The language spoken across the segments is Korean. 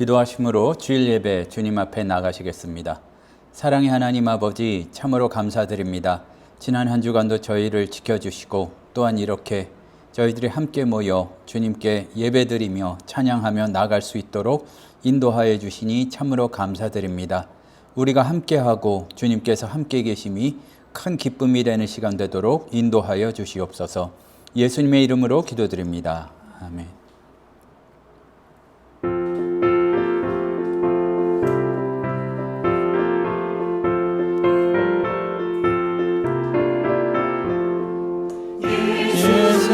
기도하심으로 주일 예배 주님 앞에 나가시겠습니다. 사랑의 하나님 아버지, 참으로 감사드립니다. 지난 한 주간도 저희를 지켜주시고 또한 이렇게 저희들이 함께 모여 주님께 예배드리며 찬양하며 나갈 수 있도록 인도하여 주시니 참으로 감사드립니다. 우리가 함께하고 주님께서 함께 계심이 큰 기쁨이 되는 시간 되도록 인도하여 주시옵소서. 예수님의 이름으로 기도드립니다. 아멘.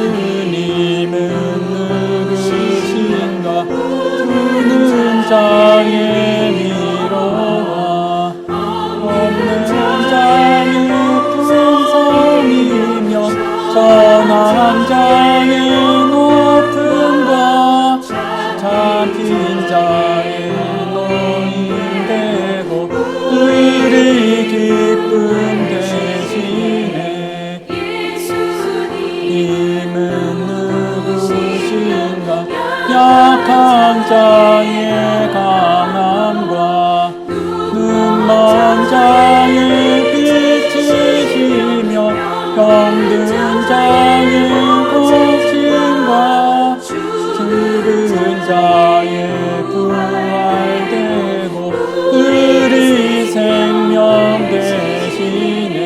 예수님은 누구신가? 주는 자의 위로와 없는 자의 풍성이며 전한 자의 높음과 잡힌 자의 노인되고 우리 기쁨 되시네. 예수님은 누구신가? 약한 자의 강함과 눈먼 자의 빛이시며 병든 자의 고침과 죽은 자의 부활되고 우리 생명 되시네.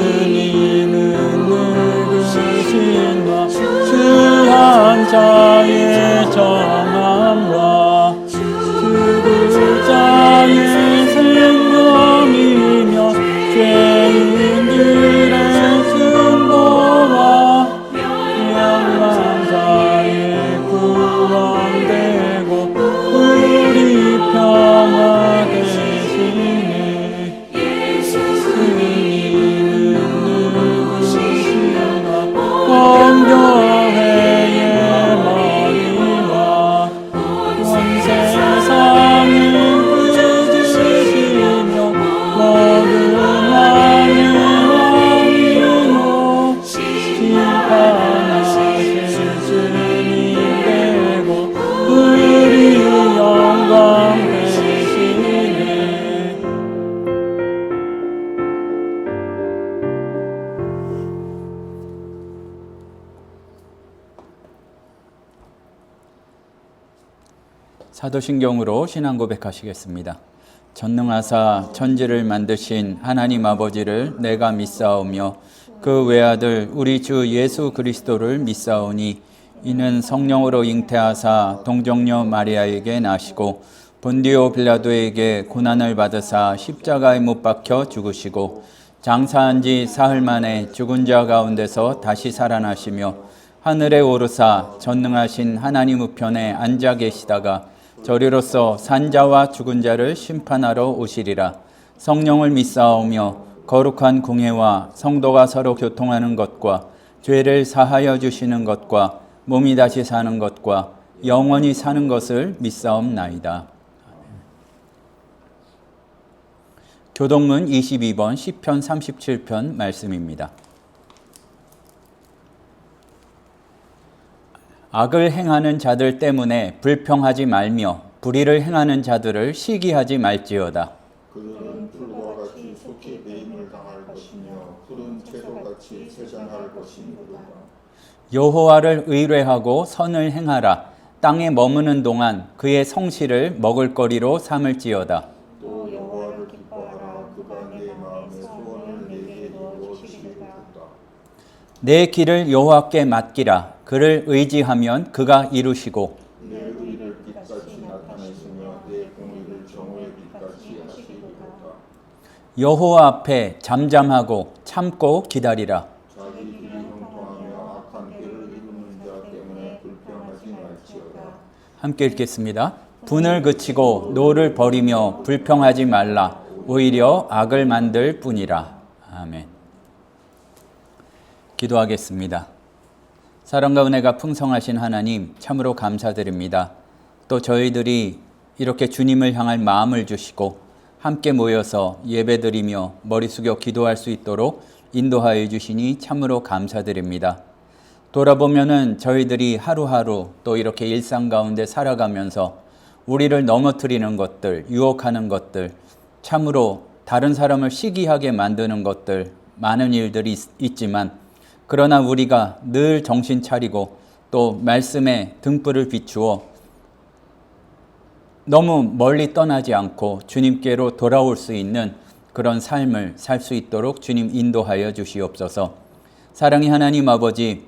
예수님은 누구신가? 주한 자의 정함과 죽을 자의 생명이며 죄인들의 중보와 영광 자의 구원되고 우리 평화 되시네. 공교회의 머리와 온 세상을 부르시며 모든 왕의 왕이요 심판하실 주님 되고 우리 영광 되시네. 사도신경으로 신앙 고백하시겠습니다. 전능하사 천지를 만드신 하나님 아버지를 내가 믿사오며 그 외아들 우리 주 예수 그리스도를 믿사오니 이는 성령으로 잉태하사 동정녀 마리아에게 나시고 본디오 빌라도에게 고난을 받으사 십자가에 못 박혀 죽으시고 장사한 지 사흘 만에 죽은 자 가운데서 다시 살아나시며 하늘에 오르사 전능하신 하나님 우편에 앉아 계시다가 저리로서 산자와 죽은 자를 심판하러 오시리라. 성령을 믿사오며 거룩한 공회와 성도가 서로 교통하는 것과 죄를 사하여 주시는 것과 몸이 다시 사는 것과 영원히 사는 것을 믿사옵나이다. 교동문 22번 시편 37편 말씀입니다. 악을 행하는 자들 때문에 불평하지 말며 불의를 행하는 자들을 시기하지 말지어다. 그들은 풀과 같이 속히 배임을 당할 것이며 푸른 채소같이 세잔할 것이니라. 여호와를 의뢰하고 선을 행하라. 땅에 머무는 동안 그의 성실을 먹을거리로 삼을지어다. 또 여호와를 기뻐하라. 그가 내 마음의 소원을 내게 이루어 주시리로다. 내 길을 여호와께 맡기라. 그를 의지하면 그가 이루시고 내 의를 빛같이 나타내시며 내 공의를 정오의 빛같이 하시리로다. 여호와 앞에 잠잠하고 참고 기다리라. 자기 길이 형통하며 악한 길을 이루는 자 때문에 불평하지 말지어다. 함께 읽겠습니다. 분을 그치고 노를 버리며 불평하지 말라. 오히려 악을 만들 뿐이라. 아멘. 기도하겠습니다. 사랑과 은혜가 풍성하신 하나님 참으로 감사드립니다. 또 저희들이 이렇게 주님을 향할 마음을 주시고 함께 모여서 예배드리며 머리 숙여 기도할 수 있도록 인도하여 주시니 참으로 감사드립니다. 돌아보면은 저희들이 하루하루 또 이렇게 일상 가운데 살아가면서 우리를 넘어뜨리는 것들, 유혹하는 것들, 참으로 다른 사람을 시기하게 만드는 것들, 많은 일들이 있지만 그러나 우리가 늘 정신 차리고 또 말씀에 등불을 비추어 너무 멀리 떠나지 않고 주님께로 돌아올 수 있는 그런 삶을 살 수 있도록 주님 인도하여 주시옵소서. 사랑의 하나님 아버지,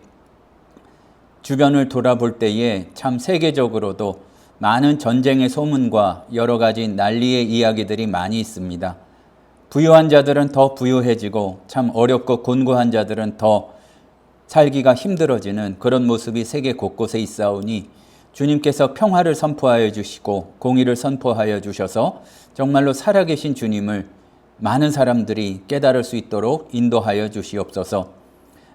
주변을 돌아볼 때에 참 세계적으로도 많은 전쟁의 소문과 여러 가지 난리의 이야기들이 많이 있습니다. 부유한 자들은 더 부유해지고 참 어렵고 곤고한 자들은 더 살기가 힘들어지는 그런 모습이 세계 곳곳에 있사오니 주님께서 평화를 선포하여 주시고 공의를 선포하여 주셔서 정말로 살아계신 주님을 많은 사람들이 깨달을 수 있도록 인도하여 주시옵소서.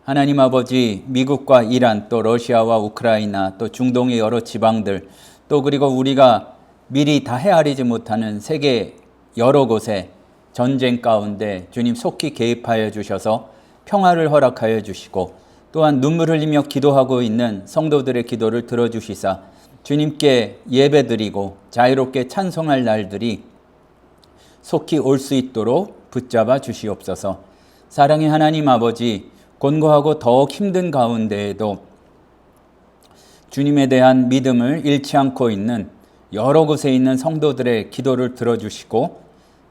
하나님 아버지, 미국과 이란, 또 러시아와 우크라이나, 또 중동의 여러 지방들, 또 그리고 우리가 미리 다 헤아리지 못하는 세계 여러 곳에 전쟁 가운데 주님 속히 개입하여 주셔서 평화를 허락하여 주시고 또한 눈물 흘리며 기도하고 있는 성도들의 기도를 들어주시사 주님께 예배드리고 자유롭게 찬송할 날들이 속히 올 수 있도록 붙잡아 주시옵소서. 사랑의 하나님 아버지, 곤고하고 더욱 힘든 가운데에도 주님에 대한 믿음을 잃지 않고 있는 여러 곳에 있는 성도들의 기도를 들어주시고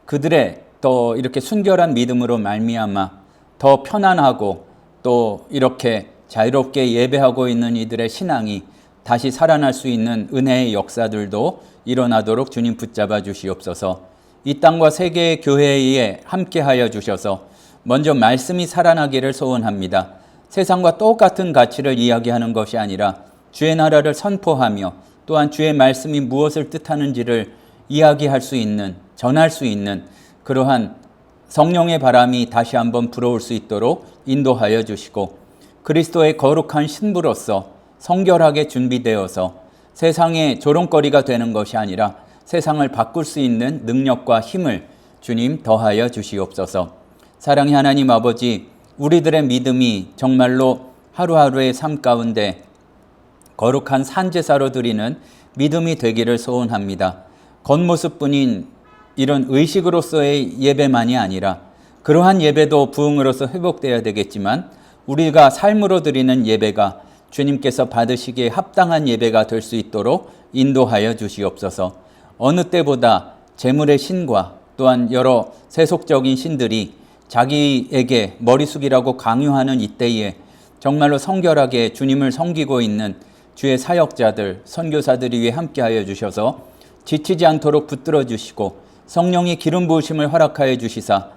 그들의 또 이렇게 순결한 믿음으로 말미암아 더 편안하고 또 이렇게 자유롭게 예배하고 있는 이들의 신앙이 다시 살아날 수 있는 은혜의 역사들도 일어나도록 주님 붙잡아 주시옵소서. 이 땅과 세계의 교회에 함께하여 주셔서 먼저 말씀이 살아나기를 소원합니다. 세상과 똑같은 가치를 이야기하는 것이 아니라 주의 나라를 선포하며 또한 주의 말씀이 무엇을 뜻하는지를 이야기할 수 있는, 전할 수 있는 그러한 성령의 바람이 다시 한번 불어올 수 있도록 인도하여 주시고 그리스도의 거룩한 신부로서 성결하게 준비되어서 세상의 조롱거리가 되는 것이 아니라 세상을 바꿀 수 있는 능력과 힘을 주님 더하여 주시옵소서. 사랑의 하나님 아버지, 우리들의 믿음이 정말로 하루하루의 삶 가운데 거룩한 산제사로 드리는 믿음이 되기를 소원합니다. 겉모습뿐인 이런 의식으로서의 예배만이 아니라 그러한 예배도 부흥으로서 회복되어야 되겠지만 우리가 삶으로 드리는 예배가 주님께서 받으시기에 합당한 예배가 될 수 있도록 인도하여 주시옵소서. 어느 때보다 재물의 신과 또한 여러 세속적인 신들이 자기에게 머리 숙이라고 강요하는 이때에 정말로 성결하게 주님을 섬기고 있는 주의 사역자들, 선교사들이 위해 함께하여 주셔서 지치지 않도록 붙들어 주시고 성령이 기름 부으심을 허락하여 주시사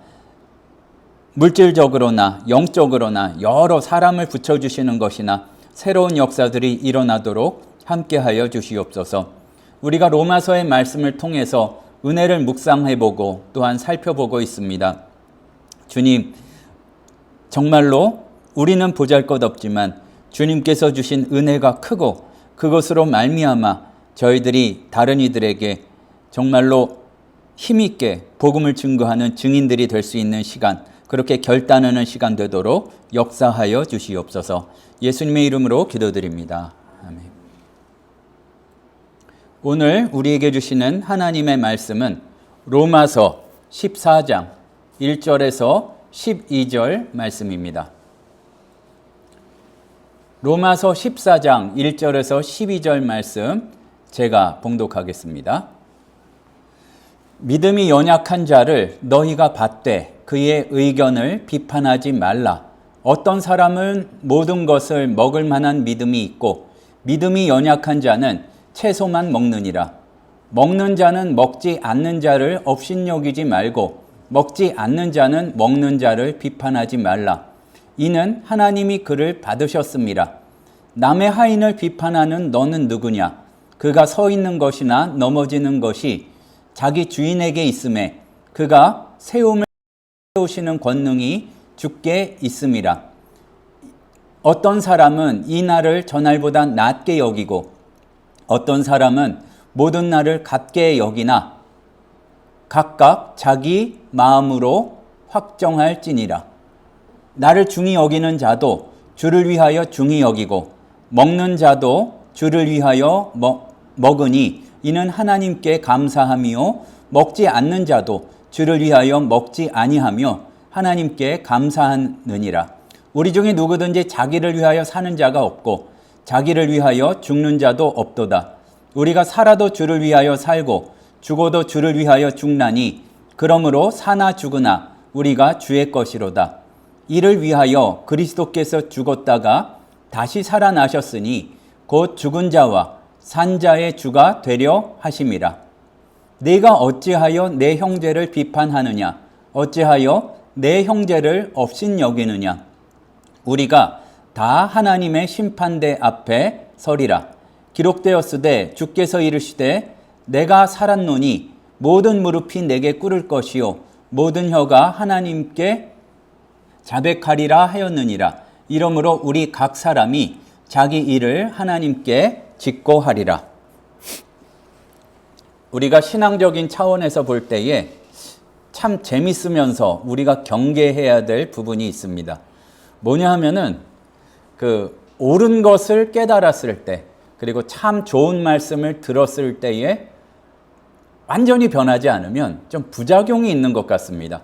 물질적으로나 영적으로나 여러 사람을 붙여주시는 것이나 새로운 역사들이 일어나도록 함께하여 주시옵소서. 우리가 로마서의 말씀을 통해서 은혜를 묵상해보고 또한 살펴보고 있습니다. 주님, 정말로 우리는 보잘것없지만 주님께서 주신 은혜가 크고 그것으로 말미암아 저희들이 다른 이들에게 정말로 힘있게 복음을 증거하는 증인들이 될 수 있는 시간, 그렇게 결단하는 시간 되도록 역사하여 주시옵소서. 예수님의 이름으로 기도드립니다. 아멘. 오늘 우리에게 주시는 하나님의 말씀은 로마서 14장 1절에서 12절 말씀입니다. 로마서 14장 1절에서 12절 말씀 제가 봉독하겠습니다. 믿음이 연약한 자를 너희가 받되 그의 의견을 비판하지 말라. 어떤 사람은 모든 것을 먹을 만한 믿음이 있고 믿음이 연약한 자는 채소만 먹느니라. 먹는 자는 먹지 않는 자를 업신여기지 말고 먹지 않는 자는 먹는 자를 비판하지 말라. 이는 하나님이 그를 받으셨습니다. 남의 하인을 비판하는 너는 누구냐? 그가 서 있는 것이나 넘어지는 것이 자기 주인에게 있음에 그가 세움을 세우시는 권능이 주께 있음이라. 어떤 사람은 이 날을 저날보다 낮게 여기고 어떤 사람은 모든 날을 같게 여기나 각각 자기 마음으로 확정할지니라. 나를 중히 여기는 자도 주를 위하여 중히 여기고 먹는 자도 주를 위하여 먹으니 이는 하나님께 감사함이요 먹지 않는 자도 주를 위하여 먹지 아니하며 하나님께 감사하느니라. 우리 중에 누구든지 자기를 위하여 사는 자가 없고 자기를 위하여 죽는 자도 없도다. 우리가 살아도 주를 위하여 살고 죽어도 주를 위하여 죽나니 그러므로 사나 죽으나 우리가 주의 것이로다. 이를 위하여 그리스도께서 죽었다가 다시 살아나셨으니 곧 죽은 자와 산 자의 주가 되려 하심이라. 네가 어찌하여 내 형제를 비판하느냐? 어찌하여 내 형제를 업신여기느냐? 우리가 다 하나님의 심판대 앞에 서리라. 기록되었으되 주께서 이르시되 내가 살았노니 모든 무릎이 내게 꿇을 것이요 모든 혀가 하나님께 자백하리라 하였느니라. 이러므로 우리 각 사람이 자기 일을 하나님께 짓고 하리라. 우리가 신앙적인 차원에서 볼 때에 참 재밌으면서 우리가 경계해야 될 부분이 있습니다. 뭐냐 하면은 옳은 것을 깨달았을 때 그리고 참 좋은 말씀을 들었을 때에 완전히 변하지 않으면 좀 부작용이 있는 것 같습니다.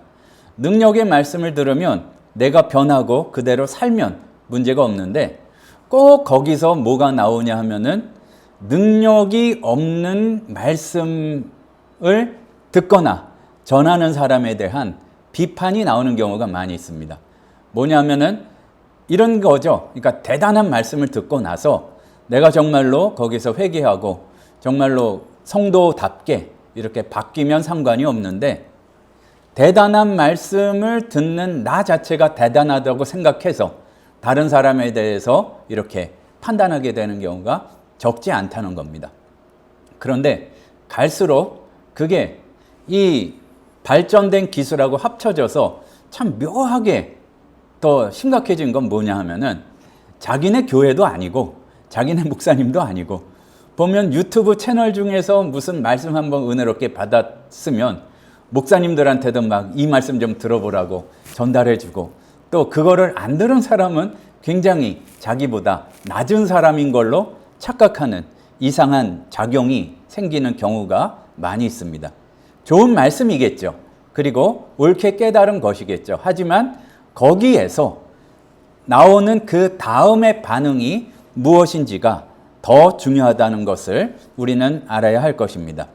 능력의 말씀을 들으면 내가 변하고 그대로 살면 문제가 없는데 꼭 거기서 뭐가 나오냐 하면은 능력이 없는 말씀을 듣거나 전하는 사람에 대한 비판이 나오는 경우가 많이 있습니다. 뭐냐면은 이런 거죠. 그러니까 대단한 말씀을 듣고 나서 내가 정말로 거기서 회개하고 정말로 성도답게 이렇게 바뀌면 상관이 없는데 대단한 말씀을 듣는 나 자체가 대단하다고 생각해서 다른 사람에 대해서 이렇게 판단하게 되는 경우가 적지 않다는 겁니다. 그런데 갈수록 그게 이 발전된 기술하고 합쳐져서 참 묘하게 더 심각해진 건 뭐냐 하면은 자기네 교회도 아니고 자기네 목사님도 아니고 보면 유튜브 채널 중에서 무슨 말씀 한번 은혜롭게 받았으면 목사님들한테도 막 이 말씀 좀 들어보라고 전달해주고 또 그거를 안 들은 사람은 굉장히 자기보다 낮은 사람인 걸로 착각하는 이상한 작용이 생기는 경우가 많이 있습니다. 좋은 말씀이겠죠. 그리고 옳게 깨달은 것이겠죠. 하지만 거기에서 나오는 그 다음의 반응이 무엇인지가 더 중요하다는 것을 우리는 알아야 할 것입니다.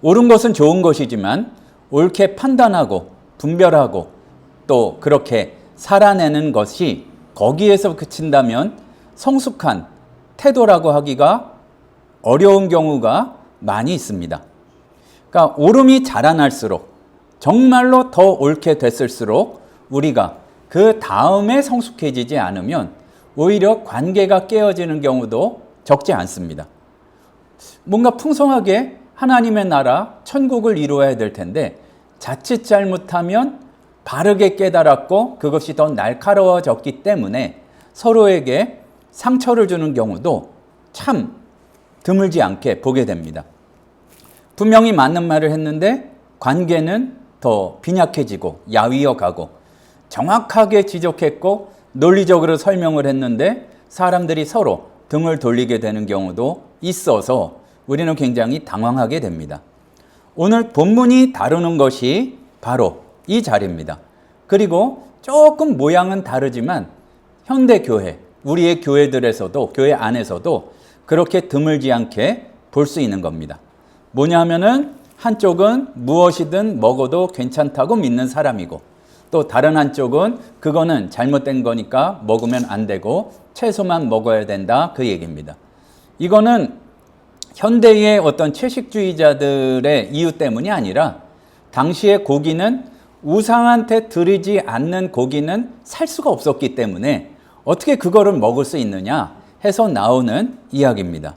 옳은 것은 좋은 것이지만 옳게 판단하고 분별하고 또 그렇게 살아내는 것이 거기에서 그친다면 성숙한 태도라고 하기가 어려운 경우가 많이 있습니다. 그러니까 옳음이 자라날수록 정말로 더 옳게 됐을수록 우리가 그 다음에 성숙해지지 않으면 오히려 관계가 깨어지는 경우도 적지 않습니다. 뭔가 풍성하게 하나님의 나라, 천국을 이루어야 될 텐데 자칫 잘못하면 바르게 깨달았고 그것이 더 날카로워졌기 때문에 서로에게 상처를 주는 경우도 참 드물지 않게 보게 됩니다. 분명히 맞는 말을 했는데 관계는 더 빈약해지고 야위어 가고 정확하게 지적했고 논리적으로 설명을 했는데 사람들이 서로 등을 돌리게 되는 경우도 있어서 우리는 굉장히 당황하게 됩니다. 오늘 본문이 다루는 것이 바로 이 자리입니다. 그리고 조금 모양은 다르지만 현대교회, 우리의 교회들에서도 교회 안에서도 그렇게 드물지 않게 볼 수 있는 겁니다. 뭐냐 하면은 한쪽은 무엇이든 먹어도 괜찮다고 믿는 사람이고 또 다른 한쪽은 그거는 잘못된 거니까 먹으면 안 되고 채소만 먹어야 된다 그 얘기입니다. 이거는 현대의 어떤 채식주의자들의 이유 때문이 아니라 당시의 고기는 우상한테 드리지 않는 고기는 살 수가 없었기 때문에 어떻게 그거를 먹을 수 있느냐 해서 나오는 이야기입니다.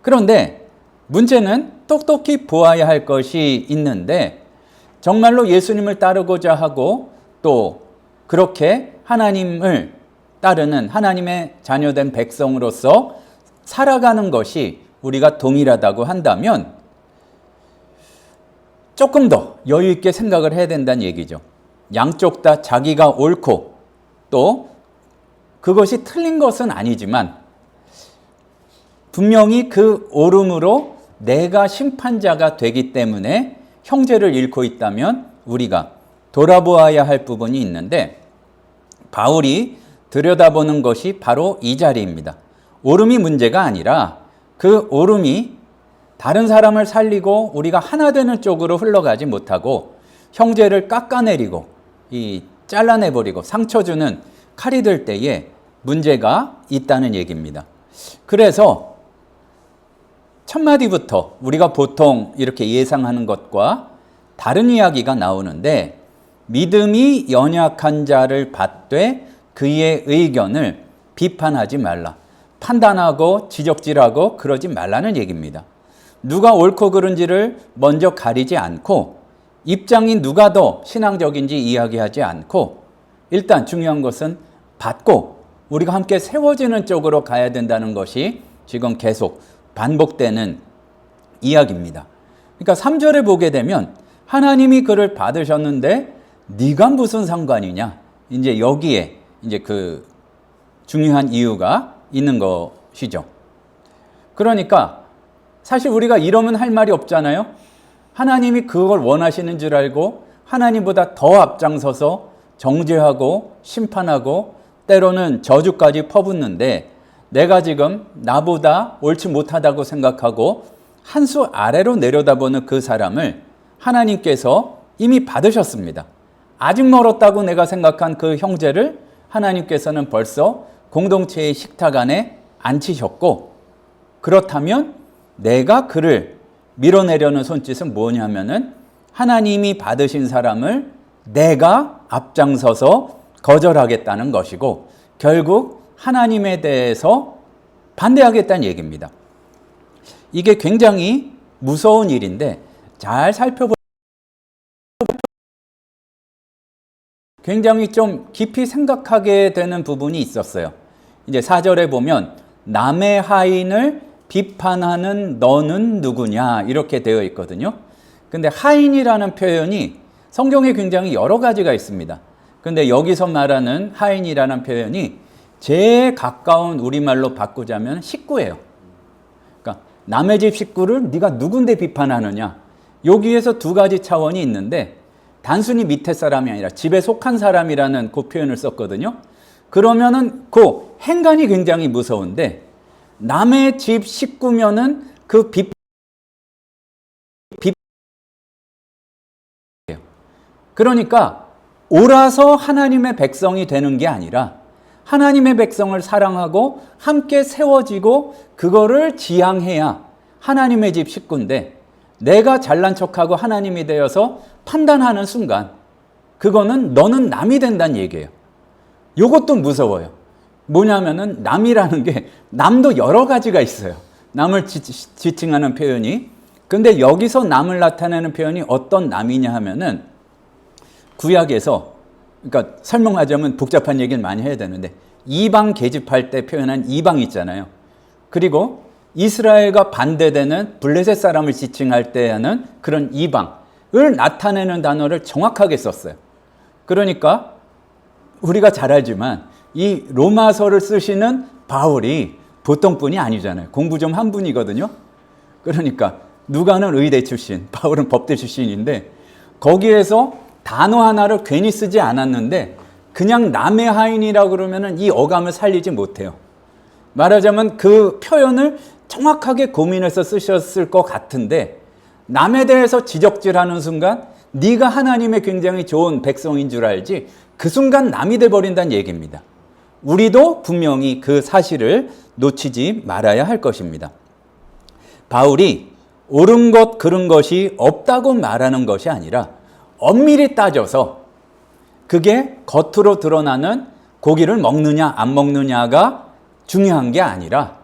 그런데 문제는 똑똑히 보아야 할 것이 있는데 정말로 예수님을 따르고자 하고 또 그렇게 하나님을 따르는 하나님의 자녀된 백성으로서 살아가는 것이 우리가 동일하다고 한다면 조금 더 여유 있게 생각을 해야 된다는 얘기죠. 양쪽 다 자기가 옳고 또 그것이 틀린 것은 아니지만 분명히 그 옳음으로 내가 심판자가 되기 때문에 형제를 잃고 있다면 우리가 돌아보아야 할 부분이 있는데, 바울이 들여다보는 것이 바로 이 자리입니다. 옳음이 문제가 아니라 그 옳음이 다른 사람을 살리고 우리가 하나 되는 쪽으로 흘러가지 못하고 형제를 깎아내리고 잘라내버리고 상처 주는 칼이 될 때에 문제가 있다는 얘기입니다. 그래서 첫 마디부터 우리가 보통 이렇게 예상하는 것과 다른 이야기가 나오는데, 믿음이 연약한 자를 받되 그의 의견을 비판하지 말라. 판단하고 지적질하고 그러지 말라는 얘기입니다. 누가 옳고 그른지를 먼저 가리지 않고 입장이 누가 더 신앙적인지 이야기하지 않고 일단 중요한 것은 받고 우리가 함께 세워지는 쪽으로 가야 된다는 것이 지금 계속 반복되는 이야기입니다. 그러니까 3절에 보게 되면 하나님이 그를 받으셨는데 네가 무슨 상관이냐? 이제 여기에 이제 그 중요한 이유가 있는 것이죠. 그러니까 사실 우리가 이러면 할 말이 없잖아요. 하나님이 그걸 원하시는 줄 알고 하나님보다 더 앞장서서 정죄하고 심판하고 때로는 저주까지 퍼붓는데, 내가 지금 나보다 옳지 못하다고 생각하고 한 수 아래로 내려다보는 그 사람을 하나님께서 이미 받으셨습니다. 아직 멀었다고 내가 생각한 그 형제를 하나님께서는 벌써 공동체의 식탁 안에 앉히셨고, 그렇다면 내가 그를 밀어내려는 손짓은 뭐냐면은 하나님이 받으신 사람을 내가 앞장서서 거절하겠다는 것이고, 결국 하나님에 대해서 반대하겠다는 얘기입니다. 이게 굉장히 무서운 일인데 잘 살펴보면 굉장히 좀 깊이 생각하게 되는 부분이 있었어요. 이제 4절에 보면 남의 하인을 비판하는 너는 누구냐 이렇게 되어 있거든요. 근데 하인이라는 표현이 성경에 굉장히 여러 가지가 있습니다. 근데 여기서 말하는 하인이라는 표현이 제일 가까운 우리말로 바꾸자면 식구예요. 그러니까 남의 집 식구를 네가 누군데 비판하느냐. 여기에서 두 가지 차원이 있는데 단순히 밑에 사람이 아니라 집에 속한 사람이라는 그 표현을 썼거든요. 그러면은 그 행간이 굉장히 무서운데, 남의 집 식구면은 그 그러니까 옳아서 하나님의 백성이 되는 게 아니라 하나님의 백성을 사랑하고 함께 세워지고 그거를 지향해야 하나님의 집 식구인데, 내가 잘난 척하고 하나님이 되어서 판단하는 순간 그거는 너는 남이 된다는 얘기예요. 이것도 무서워요. 뭐냐면은 남이라는 게 남도 여러 가지가 있어요. 남을 지칭하는 표현이. 근데 여기서 남을 나타내는 표현이 어떤 남이냐 하면은 구약에서, 그러니까 설명하자면 복잡한 얘기를 많이 해야 되는데 이방 계집할 때 표현한 이방 있잖아요. 그리고 이스라엘과 반대되는 블레셋 사람을 지칭할 때 하는 그런 이방을 나타내는 단어를 정확하게 썼어요. 그러니까 우리가 잘 알지만 이 로마서를 쓰시는 바울이 보통 분이 아니잖아요. 공부 좀 한 분이거든요. 그러니까 누가는 의대 출신, 바울은 법대 출신인데 거기에서 단어 하나를 괜히 쓰지 않았는데 그냥 남의 하인이라고 그러면은 이 어감을 살리지 못해요. 말하자면 그 표현을 정확하게 고민해서 쓰셨을 것 같은데, 남에 대해서 지적질하는 순간 네가 하나님의 굉장히 좋은 백성인 줄 알지 그 순간 남이 돼버린다는 얘기입니다. 우리도 분명히 그 사실을 놓치지 말아야 할 것입니다. 바울이 옳은 것 그른 것이 없다고 말하는 것이 아니라 엄밀히 따져서 그게 겉으로 드러나는 고기를 먹느냐 안 먹느냐가 중요한 게 아니라,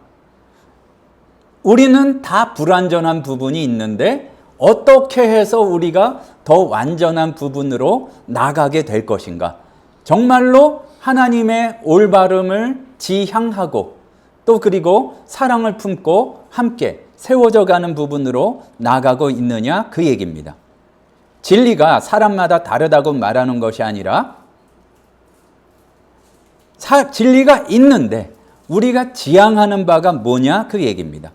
우리는 다 불완전한 부분이 있는데 어떻게 해서 우리가 더 완전한 부분으로 나가게 될 것인가. 정말로 하나님의 올바름을 지향하고 또 그리고 사랑을 품고 함께 세워져 가는 부분으로 나가고 있느냐 그 얘기입니다. 진리가 사람마다 다르다고 말하는 것이 아니라 진리가 있는데 우리가 지향하는 바가 뭐냐 그 얘기입니다.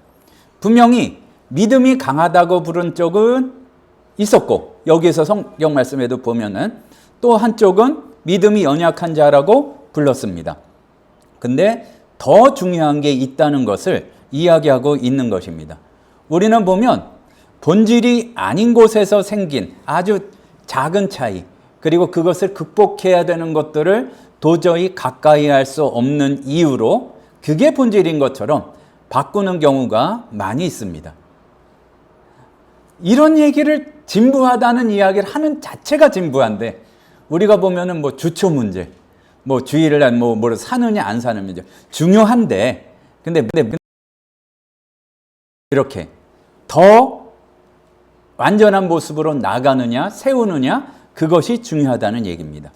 분명히 믿음이 강하다고 부른 쪽은 있었고 여기에서 성경 말씀에도 보면은 또 한쪽은 믿음이 연약한 자라고 불렀습니다. 근데 더 중요한 게 있다는 것을 이야기하고 있는 것입니다. 우리는 보면 본질이 아닌 곳에서 생긴 아주 작은 차이, 그리고 그것을 극복해야 되는 것들을 도저히 가까이 할 수 없는 이유로 그게 본질인 것처럼 바꾸는 경우가 많이 있습니다. 이런 얘기를 진부하다는 이야기를 하는 자체가 진부한데 우리가 보면은 뭐 주초 문제, 뭐 주일날 뭐 사느냐 안 사는 문제 중요한데 근데 이렇게 더 완전한 모습으로 나가느냐 세우느냐 그것이 중요하다는 얘기입니다.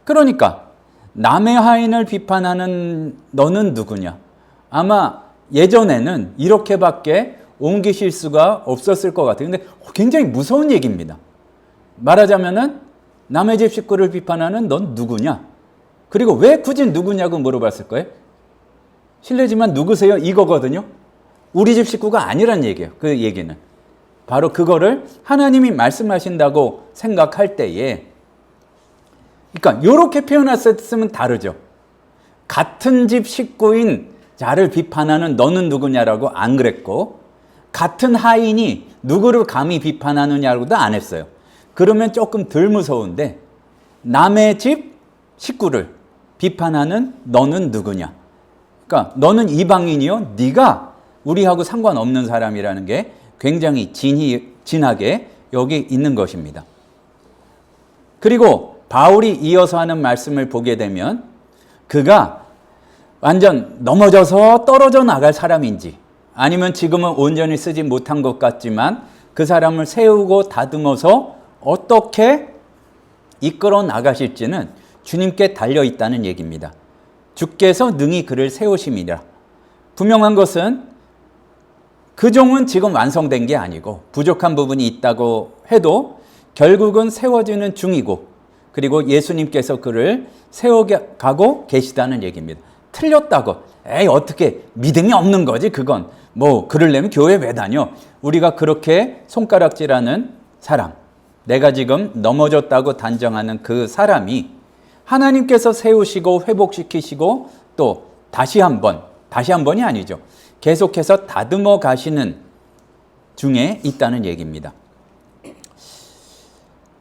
그러니까 남의 하인을 비판하는 너는 누구냐? 아마 예전에는 이렇게밖에 옮기실 수가 없었을 것 같아요. 근데 굉장히 무서운 얘기입니다. 말하자면은 남의 집 식구를 비판하는 넌 누구냐? 그리고 왜 굳이 누구냐고 물어봤을 거예요? 실례지만 누구세요? 이거거든요. 우리 집 식구가 아니란 얘기예요. 그 얘기는. 바로 그거를 하나님이 말씀하신다고 생각할 때에 그러니까 이렇게 표현했으면 다르죠. 같은 집 식구인 자를 비판하는 너는 누구냐라고 안 그랬고 같은 하인이 누구를 감히 비판하느냐고도 안 했어요. 그러면 조금 덜 무서운데 남의 집 식구를 비판하는 너는 누구냐. 그러니까 너는 이방인이요. 네가 우리하고 상관없는 사람이라는 게 굉장히 진하게 여기 있는 것입니다. 그리고 바울이 이어서 하는 말씀을 보게 되면 그가 완전 넘어져서 떨어져 나갈 사람인지 아니면 지금은 온전히 쓰지 못한 것 같지만 그 사람을 세우고 다듬어서 어떻게 이끌어 나가실지는 주님께 달려있다는 얘기입니다. 주께서 능히 그를 세우심이라. 분명한 것은 그 종은 지금 완성된 게 아니고 부족한 부분이 있다고 해도 결국은 세워지는 중이고 그리고 예수님께서 그를 세워가고 계시다는 얘기입니다. 틀렸다고 에이 어떻게 믿음이 없는 거지 그건 뭐 그러려면 교회 왜 다녀. 우리가 그렇게 손가락질하는 사람, 내가 지금 넘어졌다고 단정하는 그 사람이 하나님께서 세우시고 회복시키시고 또 다시 한 번이 아니죠. 계속해서 다듬어 가시는 중에 있다는 얘기입니다.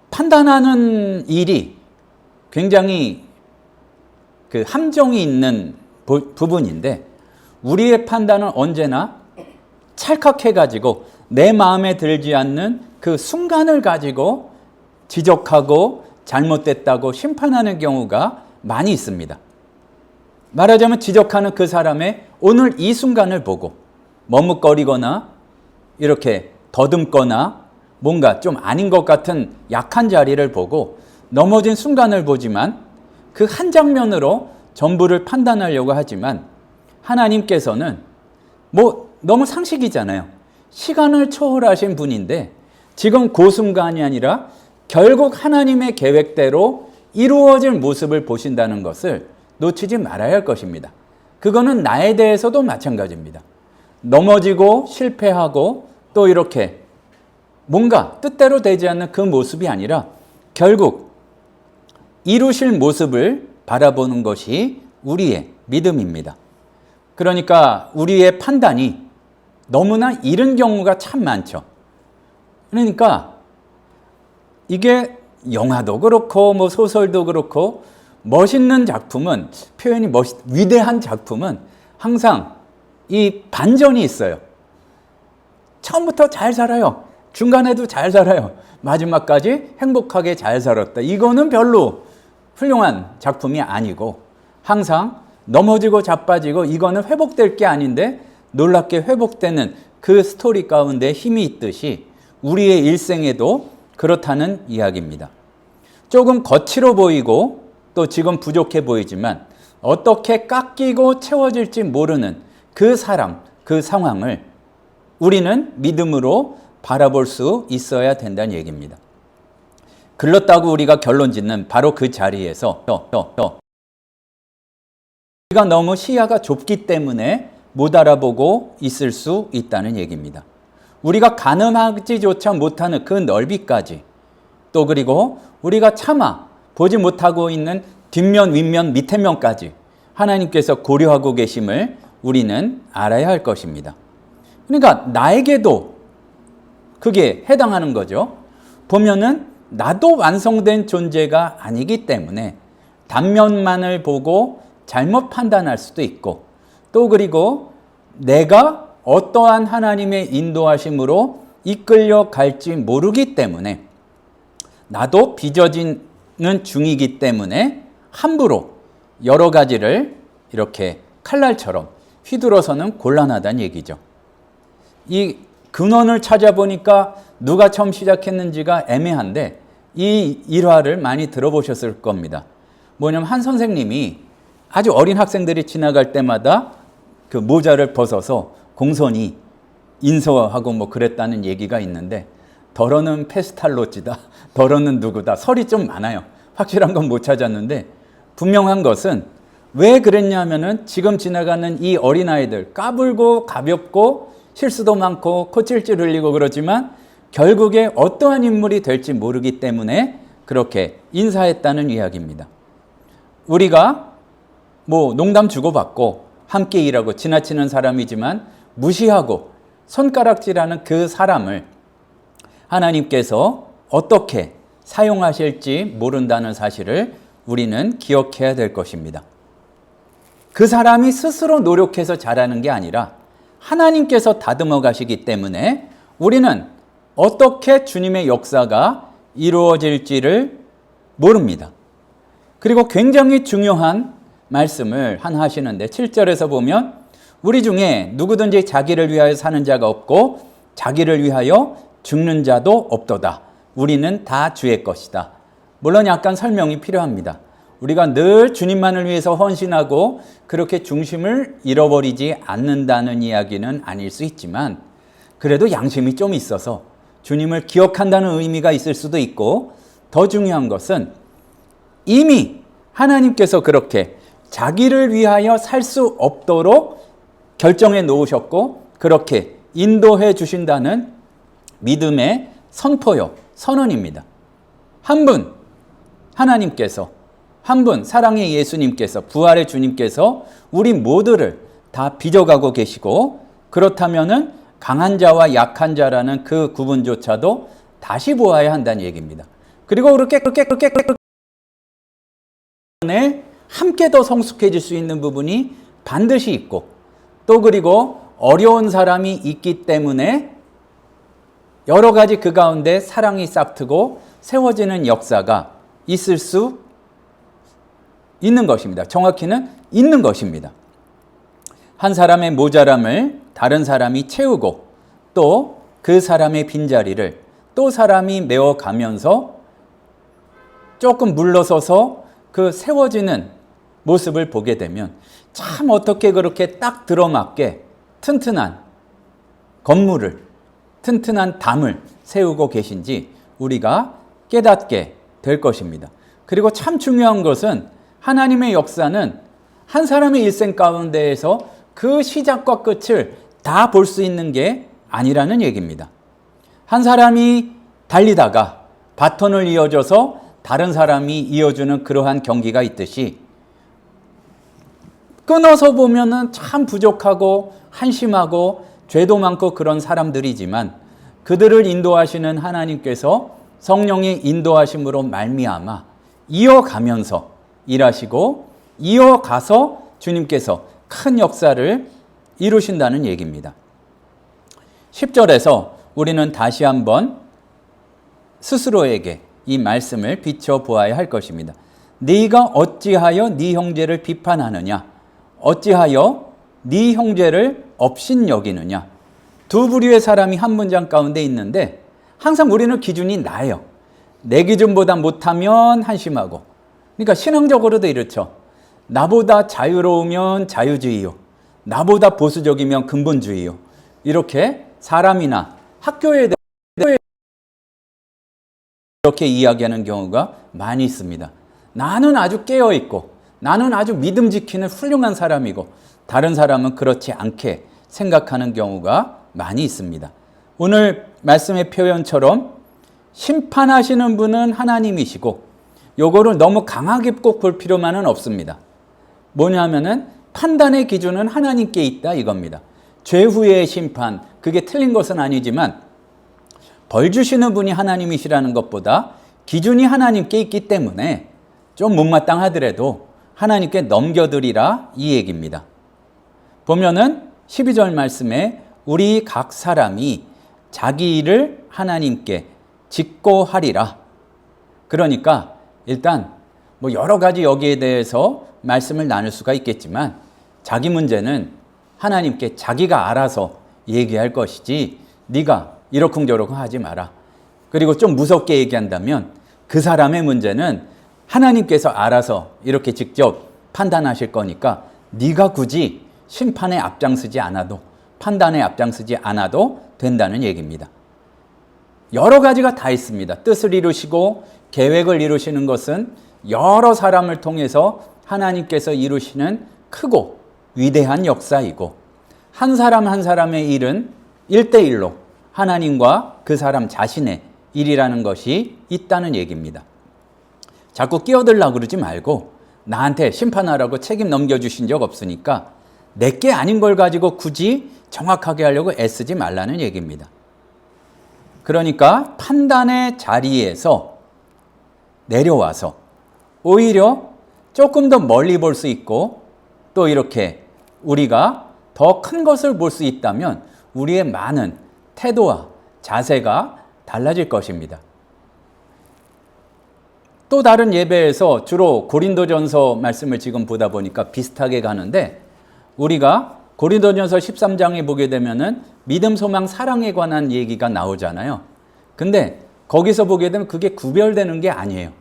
판단하는 일이 굉장히 그 함정이 있는 부분인데 우리의 판단은 언제나 찰칵해가지고 내 마음에 들지 않는 그 순간을 가지고 지적하고 잘못됐다고 심판하는 경우가 많이 있습니다. 말하자면 지적하는 그 사람의 오늘 이 순간을 보고 머뭇거리거나 이렇게 더듬거나 뭔가 좀 아닌 것 같은 약한 자리를 보고 넘어진 순간을 보지만 그 한 장면으로 전부를 판단하려고 하지만 하나님께서는 뭐 너무 상식이잖아요. 시간을 초월하신 분인데 지금 그 순간이 아니라 결국 하나님의 계획대로 이루어질 모습을 보신다는 것을 놓치지 말아야 할 것입니다. 그거는 나에 대해서도 마찬가지입니다. 넘어지고 실패하고 또 이렇게 뭔가 뜻대로 되지 않는 그 모습이 아니라 결국 이루실 모습을 바라보는 것이 우리의 믿음입니다. 그러니까 우리의 판단이 너무나 이른 경우가 참 많죠. 그러니까 이게 영화도 그렇고 뭐 소설도 그렇고 멋있는 작품은 표현이 위대한 작품은 항상 이 반전이 있어요. 처음부터 잘 살아요. 중간에도 잘 살아요. 마지막까지 행복하게 잘 살았다. 이거는 별로 훌륭한 작품이 아니고 항상 넘어지고 자빠지고 이거는 회복될 게 아닌데 놀랍게 회복되는 그 스토리 가운데 힘이 있듯이 우리의 일생에도 그렇다는 이야기입니다. 조금 거칠어 보이고 또 지금 부족해 보이지만 어떻게 깎이고 채워질지 모르는 그 사람, 그 상황을 우리는 믿음으로 바라볼 수 있어야 된다는 얘기입니다. 글렀다고 우리가 결론 짓는 바로 그 자리에서 우리가 너무 시야가 좁기 때문에 못 알아보고 있을 수 있다는 얘기입니다. 우리가 가늠하지조차 못하는 그 넓이까지, 또 그리고 우리가 차마 보지 못하고 있는 뒷면, 윗면, 밑에 면까지 하나님께서 고려하고 계심을 우리는 알아야 할 것입니다. 그러니까 나에게도 그게 해당하는 거죠. 보면은 나도 완성된 존재가 아니기 때문에 단면만을 보고 잘못 판단할 수도 있고, 또 그리고 내가 어떠한 하나님의 인도하심으로 이끌려 갈지 모르기 때문에 나도 빚어지는 중이기 때문에 함부로 여러 가지를 이렇게 칼날처럼 휘둘러서는 곤란하다는 얘기죠. 이 근원을 찾아보니까 누가 처음 시작했는지가 애매한데 이 일화를 많이 들어보셨을 겁니다. 뭐냐면 한 선생님이 아주 어린 학생들이 지나갈 때마다 그 모자를 벗어서 공손히 인서하고 뭐 그랬다는 얘기가 있는데, 덜어는 페스탈로찌다, 덜어는 누구다, 설이 좀 많아요. 확실한 건 못 찾았는데 분명한 것은 왜 그랬냐면은 지금 지나가는 이 어린아이들 까불고 가볍고 실수도 많고 코찔찔 흘리고 그러지만 결국에 어떠한 인물이 될지 모르기 때문에 그렇게 인사했다는 이야기입니다. 우리가 뭐 농담 주고받고 함께 일하고 지나치는 사람이지만 무시하고 손가락질하는 그 사람을 하나님께서 어떻게 사용하실지 모른다는 사실을 우리는 기억해야 될 것입니다. 그 사람이 스스로 노력해서 잘하는 게 아니라 하나님께서 다듬어 가시기 때문에 우리는 어떻게 주님의 역사가 이루어질지를 모릅니다. 그리고 굉장히 중요한 말씀을 하나 하시는데 7절에서 보면 우리 중에 누구든지 자기를 위하여 사는 자가 없고 자기를 위하여 죽는 자도 없도다. 우리는 다 주의 것이다. 물론 약간 설명이 필요합니다. 우리가 늘 주님만을 위해서 헌신하고 그렇게 중심을 잃어버리지 않는다는 이야기는 아닐 수 있지만 그래도 양심이 좀 있어서 주님을 기억한다는 의미가 있을 수도 있고, 더 중요한 것은 이미 하나님께서 그렇게 자기를 위하여 살 수 없도록 결정해 놓으셨고 그렇게 인도해 주신다는 믿음의 선포요, 선언입니다. 한 분 하나님께서, 한 분 사랑의 예수님께서, 부활의 주님께서 우리 모두를 다 빚어가고 계시고, 그렇다면은 강한 자와 약한 자라는 그 구분조차도 다시 보아야 한다는 얘기입니다. 그리고 그렇게 함께 더 성숙해질 수 있는 부분이 반드시 있고, 또 그리고 어려운 사람이 있기 때문에 여러 가지 그 가운데 사랑이 싹트고 세워지는 역사가 있을 수 있는 것입니다. 정확히는 있는 것입니다. 한 사람의 모자람을 다른 사람이 채우고 또 그 사람의 빈자리를 또 사람이 메워가면서 조금 물러서서 그 세워지는 모습을 보게 되면 참 어떻게 그렇게 딱 들어맞게 튼튼한 건물을, 튼튼한 담을 세우고 계신지 우리가 깨닫게 될 것입니다. 그리고 참 중요한 것은 하나님의 역사는 한 사람의 일생 가운데에서 그 시작과 끝을 다 볼 수 있는 게 아니라는 얘기입니다. 한 사람이 달리다가 바톤을 이어줘서 다른 사람이 이어주는 그러한 경기가 있듯이 끊어서 보면은 참 부족하고 한심하고 죄도 많고 그런 사람들이지만 그들을 인도하시는 하나님께서 성령의 인도하심으로 말미암아 이어가면서 일하시고 이어가서 주님께서 큰 역사를 이루신다는 얘기입니다. 10절에서 우리는 다시 한번 스스로에게 이 말씀을 비춰보아야 할 것입니다. 네가 어찌하여 네 형제를 비판하느냐? 어찌하여 네 형제를 업신여기느냐? 두 부류의 사람이 한 문장 가운데 있는데 항상 우리는 기준이 나예요. 내 기준보다 못하면 한심하고, 그러니까 신앙적으로도 이렇죠. 나보다 자유로우면 자유주의요. 나보다 보수적이면 근본주의요. 이렇게 사람이나 학교에 대해 이렇게 이야기하는 경우가 많이 있습니다. 나는 아주 깨어있고 나는 아주 믿음 지키는 훌륭한 사람이고 다른 사람은 그렇지 않게 생각하는 경우가 많이 있습니다. 오늘 말씀의 표현처럼 심판하시는 분은 하나님이시고 요거를 너무 강하게 꼭 볼 필요만은 없습니다. 뭐냐면은 판단의 기준은 하나님께 있다 이겁니다. 죄 후의 심판, 그게 틀린 것은 아니지만 벌 주시는 분이 하나님이시라는 것보다 기준이 하나님께 있기 때문에 좀 못마땅하더라도 하나님께 넘겨드리라 이 얘기입니다. 보면은 12절 말씀에 우리 각 사람이 자기 일을 하나님께 짓고 하리라. 그러니까 일단 뭐 여러 가지 여기에 대해서 말씀을 나눌 수가 있겠지만 자기 문제는 하나님께 자기가 알아서 얘기할 것이지 네가 이러쿵저러쿵 하지 마라. 그리고 좀 무섭게 얘기한다면 그 사람의 문제는 하나님께서 알아서 이렇게 직접 판단하실 거니까 네가 굳이 심판에 앞장서지 않아도 판단에 앞장서지 않아도 된다는 얘기입니다. 여러 가지가 다 있습니다. 뜻을 이루시고 계획을 이루시는 것은 여러 사람을 통해서 하나님께서 이루시는 크고 위대한 역사이고 한 사람 한 사람의 일은 1대1로 하나님과 그 사람 자신의 일이라는 것이 있다는 얘기입니다. 자꾸 끼어들려고 그러지 말고 나한테 심판하라고 책임 넘겨주신 적 없으니까 내게 아닌 걸 가지고 굳이 정확하게 하려고 애쓰지 말라는 얘기입니다. 그러니까 판단의 자리에서 내려와서 오히려 조금 더 멀리 볼 수 있고 또 이렇게 우리가 더 큰 것을 볼 수 있다면 우리의 많은 태도와 자세가 달라질 것입니다. 또 다른 예배에서 주로 고린도전서 말씀을 지금 보다 보니까 비슷하게 가는데 우리가 고린도전서 13장에 보게 되면은 믿음, 소망, 사랑에 관한 얘기가 나오잖아요. 근데 거기서 보게 되면 그게 구별되는 게 아니에요.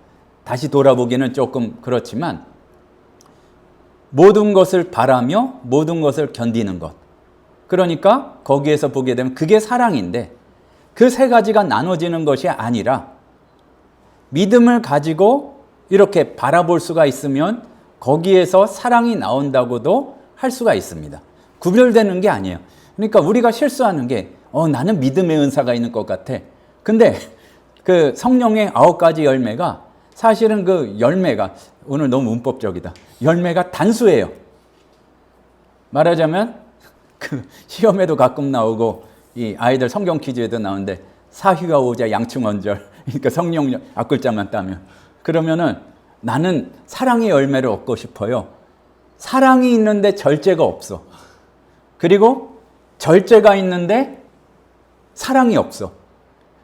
다시 돌아보기는 조금 그렇지만 모든 것을 바라며 모든 것을 견디는 것. 그러니까 거기에서 보게 되면 그게 사랑인데 그 세 가지가 나눠지는 것이 아니라 믿음을 가지고 이렇게 바라볼 수가 있으면 거기에서 사랑이 나온다고도 할 수가 있습니다. 구별되는 게 아니에요. 그러니까 우리가 실수하는 게 나는 믿음의 은사가 있는 것 같아. 근데 그 성령의 9가지 열매가 사실은 그 열매가 오늘 너무 문법적이다. 열매가 단수예요. 말하자면 그 시험에도 가끔 나오고 이 아이들 성경 퀴즈에도 나오는데 사휘와 오자 양충원절 그러니까 성령 앞글자만 따면 그러면은 나는 사랑의 열매를 얻고 싶어요. 사랑이 있는데 절제가 없어. 그리고 절제가 있는데 사랑이 없어.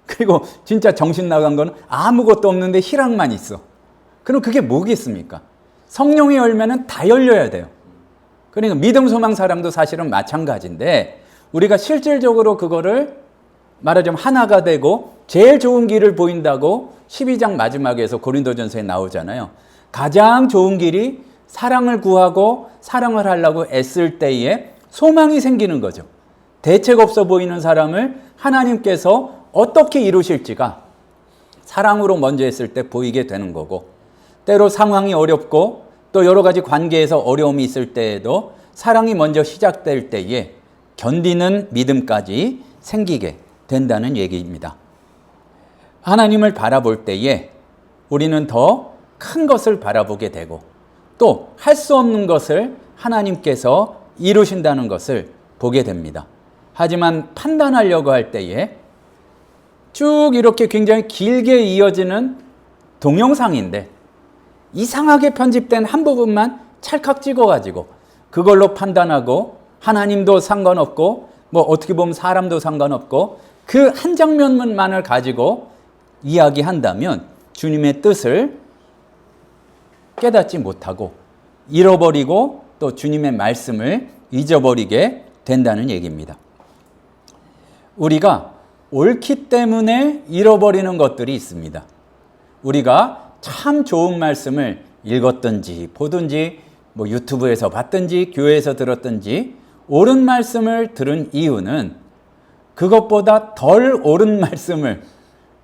그리고 진짜 정신 나간 거는 아무것도 없는데 희락만 있어. 그럼 그게 뭐겠습니까? 성령의 열매는 다 열려야 돼요. 그러니까 믿음, 소망, 사랑도 사실은 마찬가지인데 우리가 실질적으로 그거를 말하자면 하나가 되고 제일 좋은 길을 보인다고 12장 마지막에서 고린도전서에 나오잖아요. 가장 좋은 길이 사랑을 구하고 사랑을 하려고 애쓸 때에 소망이 생기는 거죠. 대책 없어 보이는 사람을 하나님께서 어떻게 이루실지가 사랑으로 먼저 했을 때 보이게 되는 거고 때로 상황이 어렵고 또 여러 가지 관계에서 어려움이 있을 때에도 사랑이 먼저 시작될 때에 견디는 믿음까지 생기게 된다는 얘기입니다. 하나님을 바라볼 때에 우리는 더 큰 것을 바라보게 되고 또 할 수 없는 것을 하나님께서 이루신다는 것을 보게 됩니다. 하지만 판단하려고 할 때에 쭉 이렇게 굉장히 길게 이어지는 동영상인데 이상하게 편집된 한 부분만 찰칵 찍어가지고 그걸로 판단하고 하나님도 상관없고 뭐 어떻게 보면 사람도 상관없고 그 한 장면만을 가지고 이야기한다면 주님의 뜻을 깨닫지 못하고 잃어버리고 또 주님의 말씀을 잊어버리게 된다는 얘기입니다. 우리가 옳기 때문에 잃어버리는 것들이 있습니다. 우리가 참 좋은 말씀을 읽었든지 보든지 뭐 유튜브에서 봤든지 교회에서 들었든지 옳은 말씀을 들은 이유는 그것보다 덜 옳은 말씀을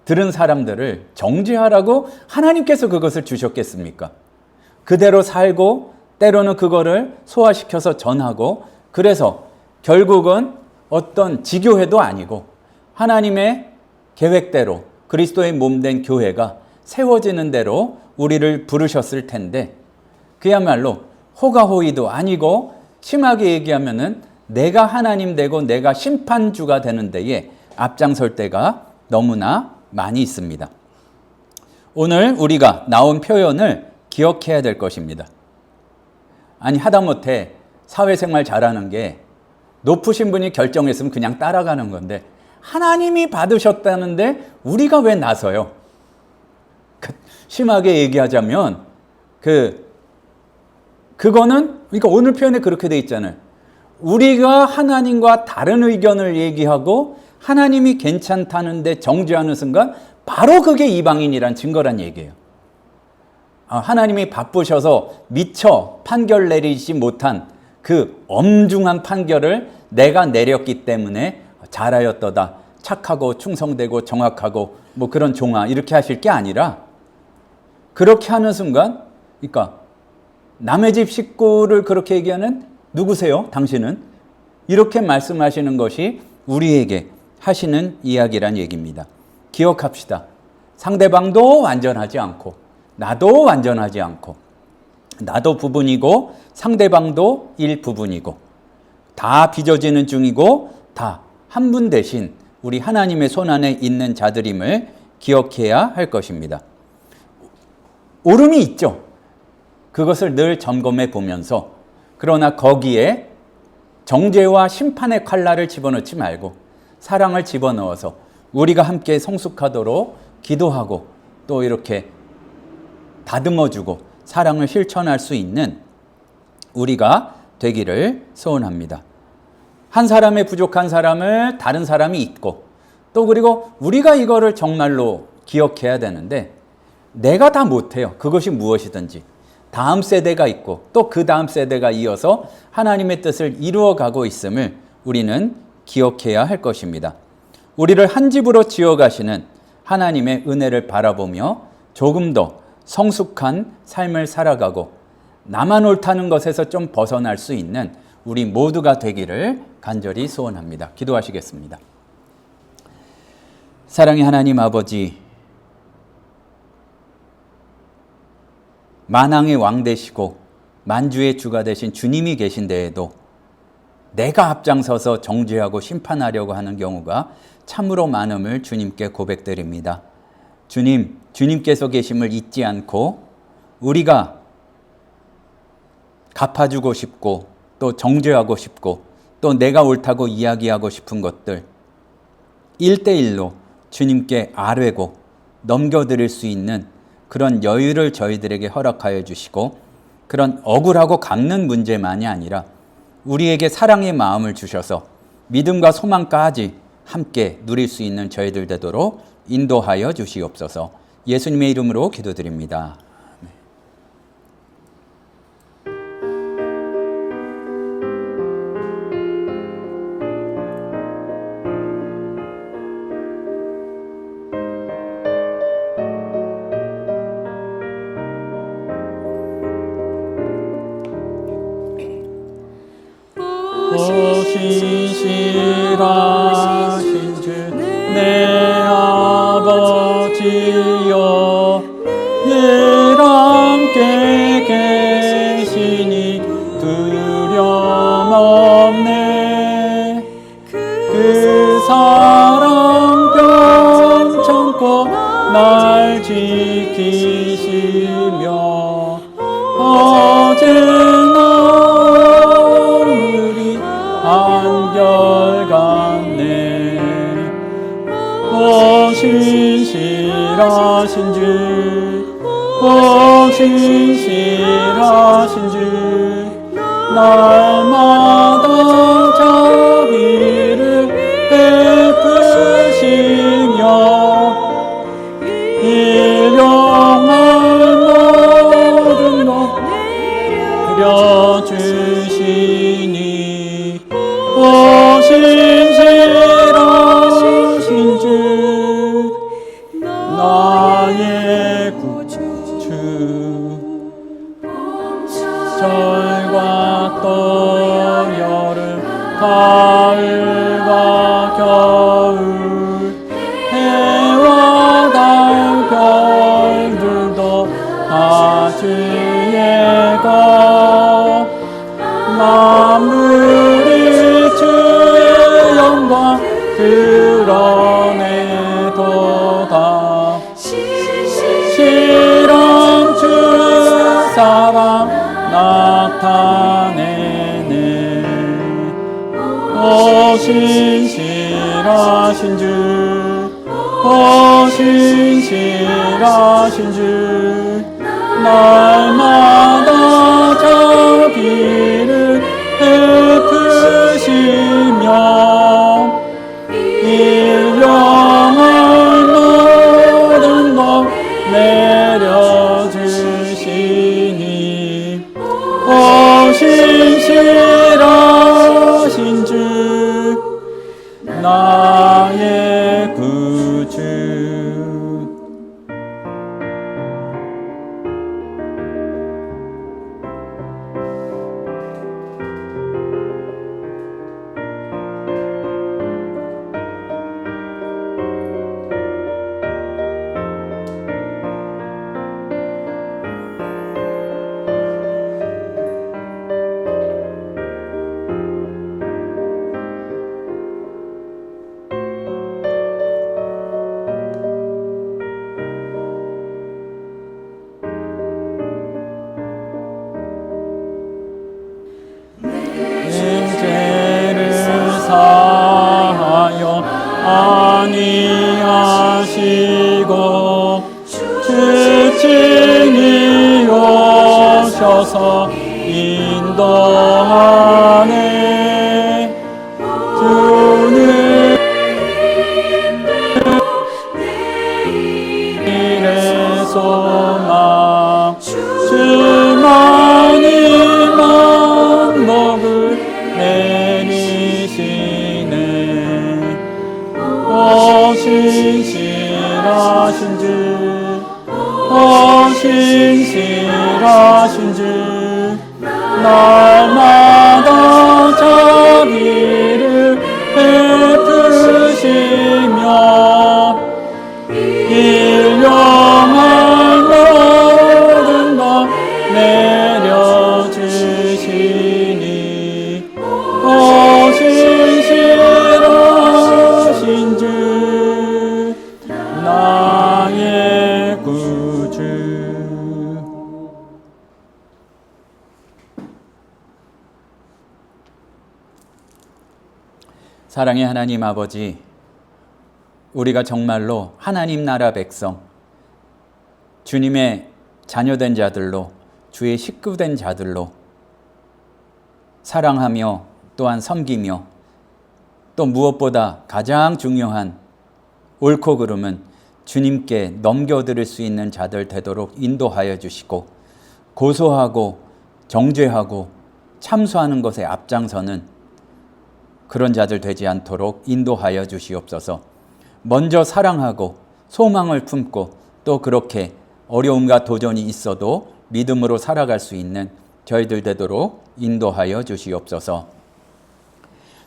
들은 사람들을 정죄하라고 하나님께서 그것을 주셨겠습니까? 그대로 살고 때로는 그거를 소화시켜서 전하고, 그래서 결국은 어떤 지교회도 아니고 하나님의 계획대로 그리스도의 몸된 교회가 세워지는 대로 우리를 부르셨을 텐데, 그야말로 호가호의도 아니고 심하게 얘기하면은 내가 하나님 되고 내가 심판주가 되는 데에 앞장설 때가 너무나 많이 있습니다. 오늘 우리가 나온 표현을 기억해야 될 것입니다. 아니, 하다못해 사회생활 잘하는 게 높으신 분이 결정했으면 그냥 따라가는 건데 하나님이 받으셨다는데 우리가 왜 나서요? 심하게 얘기하자면 그거는, 그러니까 오늘 표현에 그렇게 돼 있잖아요. 우리가 하나님과 다른 의견을 얘기하고 하나님이 괜찮다는데 정죄하는 순간 바로 그게 이방인이란 증거란 얘기예요. 하나님이 바쁘셔서 미처 판결 내리지 못한 그 엄중한 판결을 내가 내렸기 때문에 잘하였도다, 착하고 충성되고 정확하고 뭐 그런 종아, 이렇게 하실 게 아니라, 그렇게 하는 순간, 그러니까 남의 집 식구를 그렇게 얘기하는 누구세요? 당신은? 이렇게 말씀하시는 것이 우리에게 하시는 이야기란 얘기입니다. 기억합시다. 상대방도 완전하지 않고 나도 완전하지 않고, 나도 부분이고 상대방도 일부분이고, 다 빚어지는 중이고 다 한 분 대신 우리 하나님의 손안에 있는 자들임을 기억해야 할 것입니다. 오름이 있죠. 그것을 늘 점검해 보면서, 그러나 거기에 정죄와 심판의 칼날을 집어넣지 말고 사랑을 집어넣어서 우리가 함께 성숙하도록 기도하고 또 이렇게 다듬어주고 사랑을 실천할 수 있는 우리가 되기를 소원합니다. 한 사람의 부족한 사람을 다른 사람이 잊고, 또 그리고 우리가 이거를 정말로 기억해야 되는데, 내가 다 못해요. 그것이 무엇이든지. 다음 세대가 있고 또 그 다음 세대가 이어서 하나님의 뜻을 이루어가고 있음을 우리는 기억해야 할 것입니다. 우리를 한 집으로 지어가시는 하나님의 은혜를 바라보며 조금 더 성숙한 삶을 살아가고 나만 옳다는 것에서 좀 벗어날 수 있는 우리 모두가 되기를 간절히 소원합니다. 기도하시겠습니다. 사랑의 하나님 아버지, 만왕의 왕 되시고 만주의 주가 되신 주님이 계신 데에도 내가 앞장서서 정죄하고 심판하려고 하는 경우가 참으로 많음을 주님께 고백드립니다. 주님, 주님께서 계심을 잊지 않고 우리가 갚아주고 싶고 또 정죄하고 싶고 또 내가 옳다고 이야기하고 싶은 것들 1대1로 주님께 아뢰고 넘겨드릴 수 있는 그런 여유를 저희들에게 허락하여 주시고, 그런 억울하고 갚는 문제만이 아니라 우리에게 사랑의 마음을 주셔서 믿음과 소망까지 함께 누릴 수 있는 저희들 되도록 인도하여 주시옵소서. 예수님의 이름으로 기도드립니다. 신실하신 주 내 아버지여, 늘 함께 계시니 두려움 없네. 그 사랑 편찮고 날 지키시며 어제나 한결같네. 신실하신 주, 신실하신 주, 날마다 자비를 베푸시며 일용할 모든 철과 또 여름 가을과 겨울 해와 달 별들도 다 주의 것 만물이 주의 영광 드러내도다 실험 주 사랑 나타내네 오 신실하신 주 오 신실하신 주 날마다 자비를 베푸시며 일용할 모든 것 내려주시니 오 신실하신 주 나의 구주 사하여 아니하시고 주친이 오셔서 인도하네 주는 일의 소망 주만이 만복을 내리시네 오 신실하신 주 오 신실하신 주 날마다 자비를 베푸시며 일용할 모든 것 내려주시니 오 신실하신 주 나의 구주 사랑의 하나님 아버지 우리가 정말로 하나님 나라 백성 주님의 자녀된 자들로 주의 식구된 자들로 사랑하며 또한 섬기며 또 무엇보다 가장 중요한 옳고 그름은 주님께 넘겨드릴 수 있는 자들 되도록 인도하여 주시고 고소하고 정죄하고 참소하는 것에 앞장서는 그런 자들 되지 않도록 인도하여 주시옵소서. 먼저 사랑하고 소망을 품고 또 그렇게 어려움과 도전이 있어도 믿음으로 살아갈 수 있는 저희들 되도록 인도하여 주시옵소서.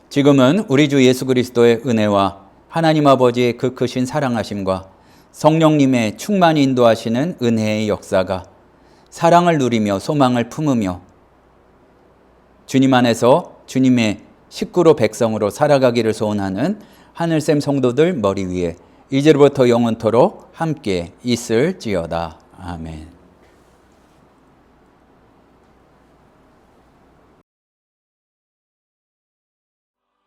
지금은 우리 주 예수 그리스도의 은혜와 하나님 아버지의 그 크신 사랑하심과 성령님의 충만히 인도하시는 은혜의 역사가 사랑을 누리며 소망을 품으며 주님 안에서 주님의 식구로 백성으로 살아가기를 소원하는 하늘샘 성도들 머리 위에 이제부터 영원토록 함께 있을지어다. 아멘.